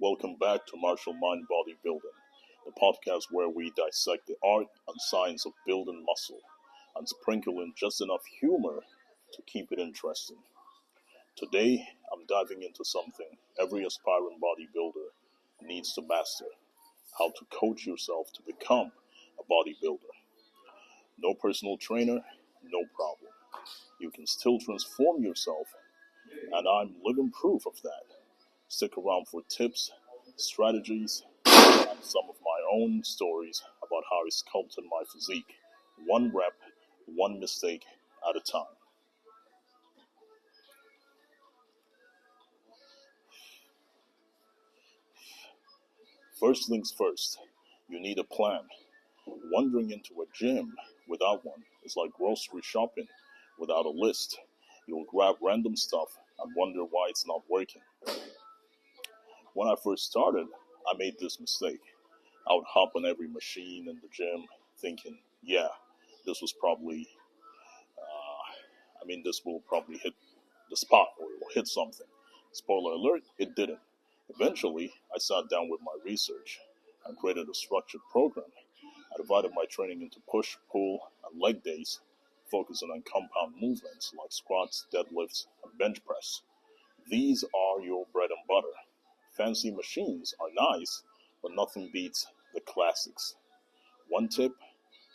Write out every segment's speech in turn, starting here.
Welcome back to Martial Mind Bodybuilding, the podcast where we dissect the art and science of building muscle and sprinkle in just enough humor to keep it interesting. Today, I'm diving into something every aspiring bodybuilder needs to master: how to coach yourself to become a bodybuilder. No personal trainer, no problem. You can still transform yourself, and I'm living proof of that. Stick around for tips, strategies, and some of my own stories about how I sculpted my physique, one rep, one mistake at a time. First things first, you need a plan. Wandering into a gym without one is like grocery shopping without a list. You'll grab random stuff and wonder why it's not working. When I first started, I made this mistake. I would hop on every machine in the gym thinking, yeah, this was probably, this will probably hit the spot or it will hit something. Spoiler alert, it didn't. Eventually, I sat down with my research and created a structured program. I divided my training into push, pull, and leg days, focusing on compound movements like squats, deadlifts, and bench press. These are your bread and butter. Fancy machines are nice, but nothing beats the classics. One tip: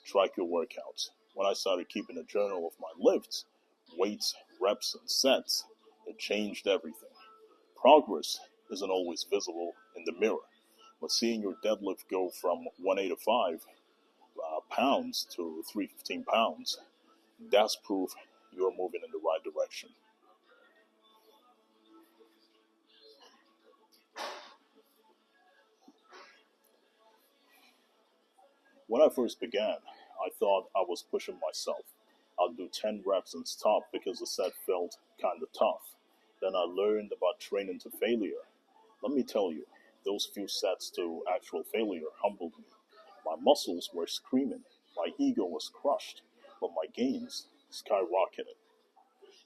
track your workouts. When I started keeping a journal of my lifts, weights, reps, and sets, it changed everything. Progress isn't always visible in the mirror, but seeing your deadlift go from 185 pounds to 315 pounds, that's proof you're moving in the right direction. When I first began, I thought I was pushing myself. I'd do 10 reps and stop because the set felt kinda tough. Then I learned about training to failure. Let me tell you, those few sets to actual failure humbled me. My muscles were screaming, my ego was crushed, but my gains skyrocketed.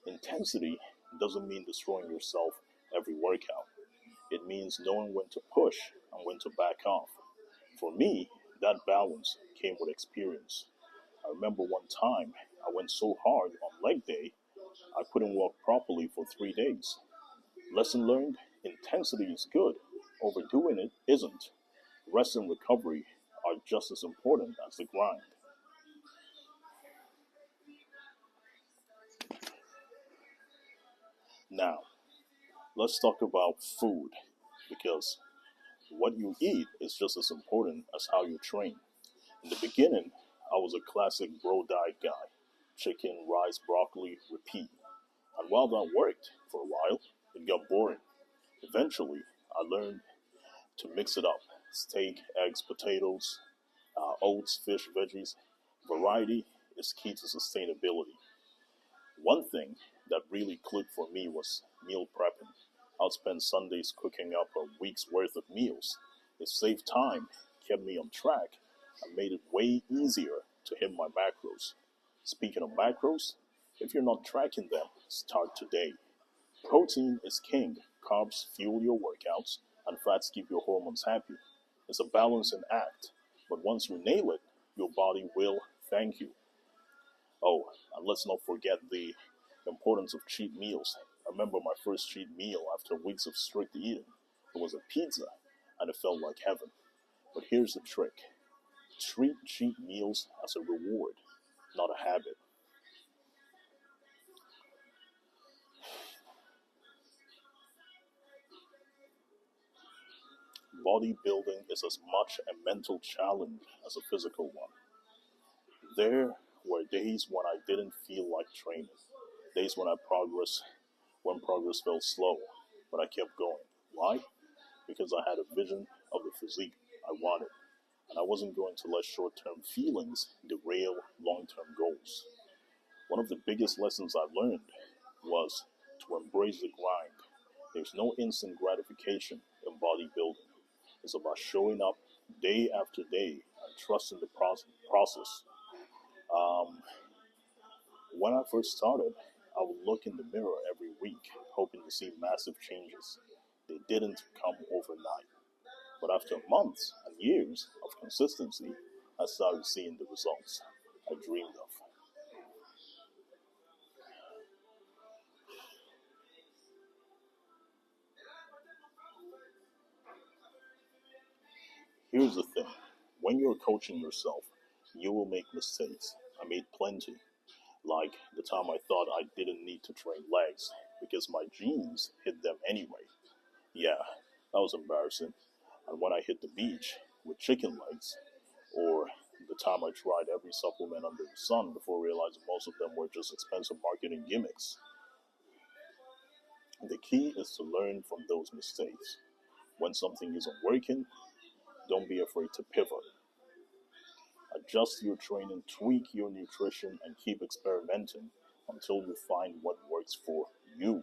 Intensity doesn't mean destroying yourself every workout. It means knowing when to push and when to back off. For me, that balance came with experience. I remember one time I went so hard on leg day, I couldn't walk properly for 3 days. Lesson learned: intensity is good, overdoing it isn't. Rest and recovery are just as important as the grind. Now, let's talk about food, because what you eat is just as important as how you train. In the beginning, I was a classic bro diet guy: chicken, rice, broccoli, repeat. And while that worked for a while, it got boring. Eventually, I learned to mix it up: steak, eggs, potatoes, oats, fish, veggies. Variety is key to sustainability. One thing that really clicked for me was meal prepping. I'd spend Sundays cooking up a week's worth of meals. It saved time, kept me on track, and made it way easier to hit my macros. Speaking of macros, if you're not tracking them, start today. Protein is king. Carbs fuel your workouts, and fats keep your hormones happy. It's a balancing act, but once you nail it, your body will thank you. Oh, and let's not forget the importance of cheat meals. I remember my first cheat meal after weeks of strict eating. It was a pizza, and it felt like heaven. But here's the trick: treat cheat meals as a reward, not a habit. Bodybuilding is as much a mental challenge as a physical one. There were days when I didn't feel like training, days when progress felt slow, but I kept going. Why? Because I had a vision of the physique I wanted, and I wasn't going to let short-term feelings derail long-term goals. One of the biggest lessons I learned was to embrace the grind. There's no instant gratification in bodybuilding. It's about showing up day after day and trusting the process. Um, when I first started, I would look in the mirror every week, hoping to see massive changes. They didn't come overnight. But after months and years of consistency, I started seeing the results I dreamed of. Here's the thing, when you're coaching yourself, you will make mistakes. I made plenty. Like the time I thought I didn't need to train legs because my genes hit them anyway. Yeah, that was embarrassing. And when I hit the beach with chicken legs, or the time I tried every supplement under the sun before realizing most of them were just expensive marketing gimmicks. The key is to learn from those mistakes. When something isn't working, don't be afraid to pivot. Adjust your training, tweak your nutrition, and keep experimenting until you find what works for you.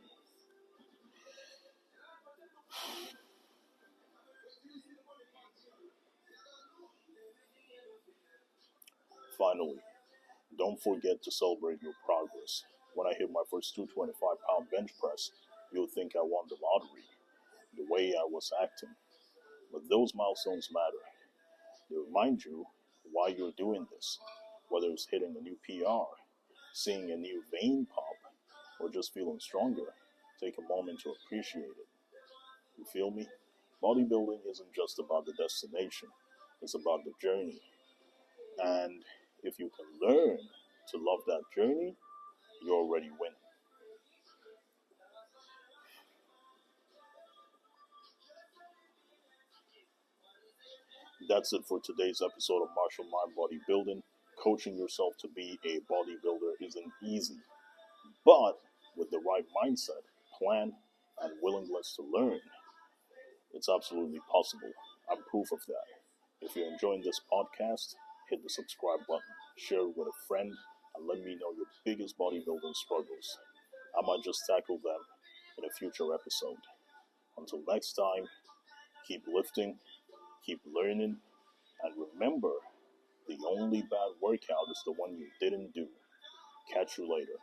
Finally, don't forget to celebrate your progress. When I hit my first 225-pound bench press, you'll think I won the lottery, the way I was acting. But those milestones matter. They remind you why you're doing this, whether it's hitting a new PR, seeing a new vein pop, or just feeling stronger. Take a moment to appreciate it. You feel me? Bodybuilding isn't just about the destination, it's about the journey. And if you can learn to love that journey, you already win. That's it for today's episode of Martial Mind Bodybuilding. Coaching yourself to be a bodybuilder isn't easy, but with the right mindset, plan, and willingness to learn, it's absolutely possible. I'm proof of that. If you're enjoying this podcast, hit the subscribe button, share it with a friend, and let me know your biggest bodybuilding struggles. I might just tackle them in a future episode. Until next time, keep lifting, keep learning, and remember, the only bad workout is the one you didn't do. Catch you later.